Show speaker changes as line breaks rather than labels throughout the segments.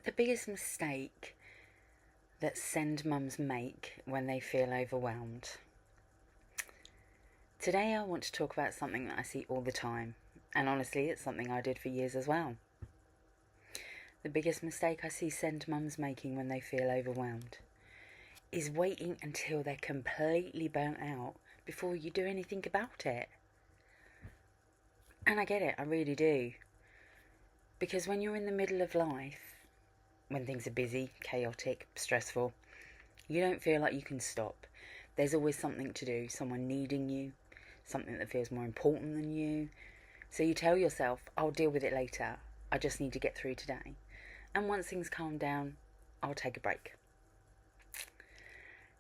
The biggest mistake that send mums make when they feel overwhelmed. Today I want to talk about something that I see all the time, and honestly it's something I did for years as well. The biggest mistake I see send mums making when they feel overwhelmed is waiting until they're completely burnt out before you do anything about it. And I get it, I really do. Because when you're in the middle of life, when things are busy, chaotic, stressful, you don't feel like you can stop. There's always something to do, someone needing you, something that feels more important than you. So you tell yourself, I'll deal with it later. I just need to get through today. And once things calm down, I'll take a break.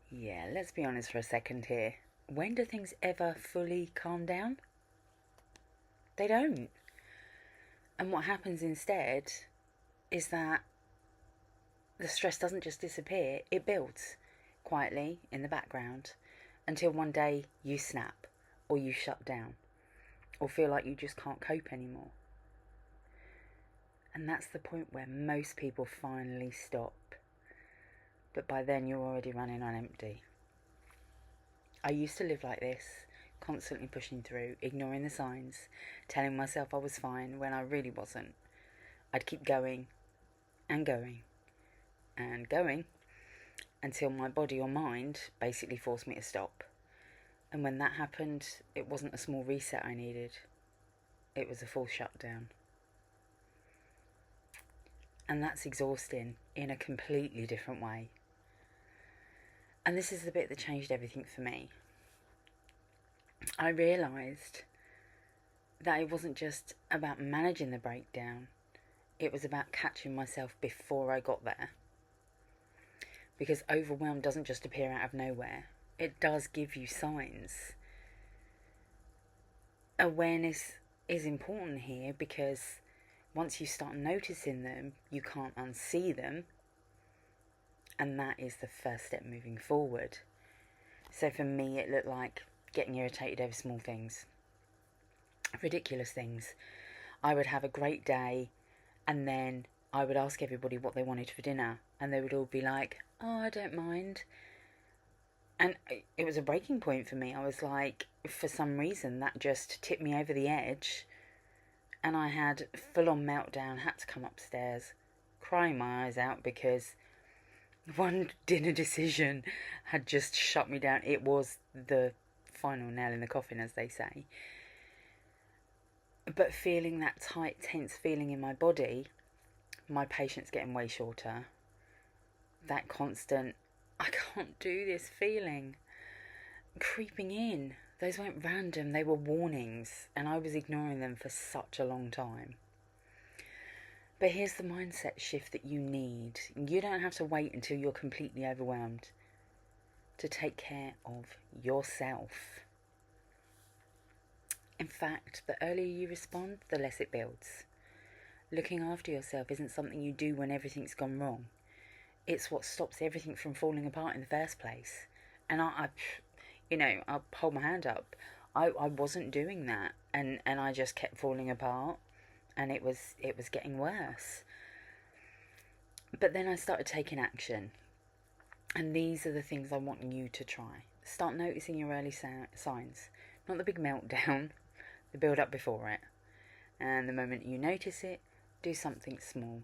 Yeah, let's be honest for a second here. When do things ever fully calm down? They don't. And what happens instead is that the stress doesn't just disappear, it builds quietly in the background until one day you snap or you shut down or feel like you just can't cope anymore. And that's the point where most people finally stop. But by then you're already running on empty. I used to live like this, constantly pushing through, ignoring the signs, telling myself I was fine when I really wasn't. I'd keep going and going and going until my body or mind basically forced me to stop. And when that happened, it wasn't a small reset I needed. It was a full shutdown. And that's exhausting in a completely different way. And this is the bit that changed everything for me. I realised that it wasn't just about managing the breakdown, it was about catching myself before I got there. Because overwhelm doesn't just appear out of nowhere, it does give you signs. Awareness is important here because once you start noticing them, you can't unsee them. And that is the first step moving forward. So for me, it looked like getting irritated over small things. Ridiculous things. I would have a great day and then I would ask everybody what they wanted for dinner. And they would all be like, oh, I don't mind. And it was a breaking point for me. I was like, for some reason, that just tipped me over the edge. And I had full-on meltdown, had to come upstairs, crying my eyes out because one dinner decision had just shut me down. It was the final nail in the coffin, as they say. But feeling that tight, tense feeling in my body, my patience getting way shorter, that constant, I can't do this feeling, creeping in. Those weren't random, they were warnings, and I was ignoring them for such a long time. But here's the mindset shift that you need. You don't have to wait until you're completely overwhelmed to take care of yourself. In fact, the earlier you respond, the less it builds. Looking after yourself isn't something you do when everything's gone wrong. It's what stops everything from falling apart in the first place. And I'll hold my hand up. I wasn't doing that, and I just kept falling apart. And it was getting worse. But then I started taking action. And these are the things I want you to try. Start noticing your early signs. Not the big meltdown, the build up before it. And the moment you notice it, do something small.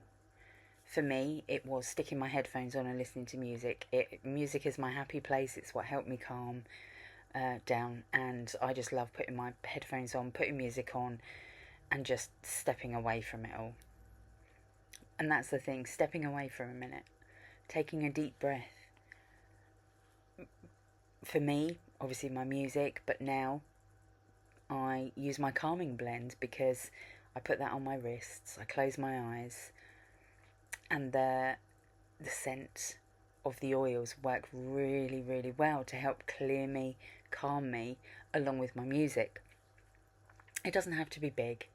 For me, it was sticking my headphones on and listening to music. Music is my happy place. It's what helped me calm down. And I just love putting my headphones on, putting music on, and just stepping away from it all. And that's the thing, stepping away for a minute, taking a deep breath. For me, obviously my music, but now I use my calming blend because I put that on my wrists, I close my eyes, and the scent of the oils work really, really well to help clear me, calm me, along with my music. It doesn't have to be big.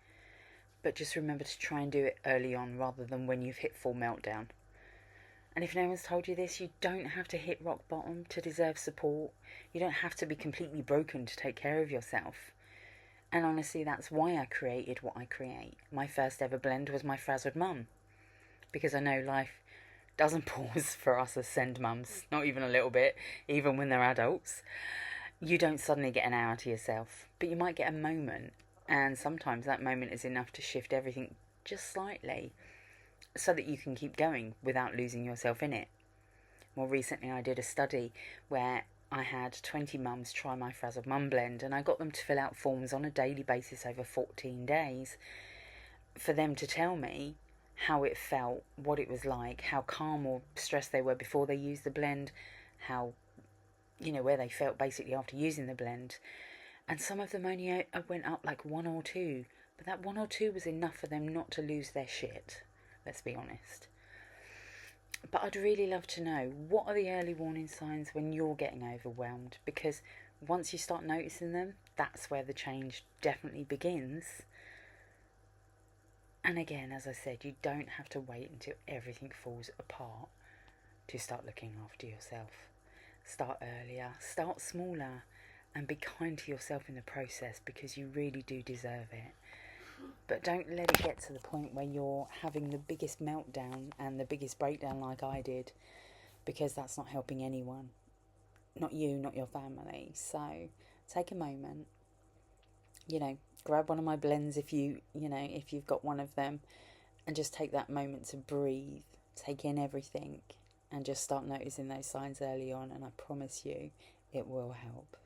But just remember to try and do it early on rather than when you've hit full meltdown. And if no one's told you this, you don't have to hit rock bottom to deserve support. You don't have to be completely broken to take care of yourself. And honestly, that's why I created what I create. My first ever blend was my frazzled mum. because I know life doesn't pause for us as send mums, not even a little bit, even when they're adults. You don't suddenly get an hour to yourself, but you might get a moment, and sometimes that moment is enough to shift everything just slightly so that you can keep going without losing yourself in it. More recently, I did a study where I had 20 mums try my Frazzled Mum blend, and I got them to fill out forms on a daily basis over 14 days for them to tell me how it felt, what it was like, how calm or stressed they were before they used the blend, how, where they felt basically after using the blend. And some of them only went up like 1 or 2, but that 1 or 2 was enough for them not to lose their shit, let's be honest. But I'd really love to know, what are the early warning signs when you're getting overwhelmed? Because once you start noticing them, that's where the change definitely begins. And again, as I said, you don't have to wait until everything falls apart to start looking after yourself. Start earlier, start smaller, and be kind to yourself in the process, because you really do deserve it. But don't let it get to the point where you're having the biggest meltdown and the biggest breakdown like I did, because that's not helping anyone. Not you, not your family. So take a moment, grab one of my blends if you've got one of them, and just take that moment to breathe, take in everything, and just start noticing those signs early on, and I promise you it will help.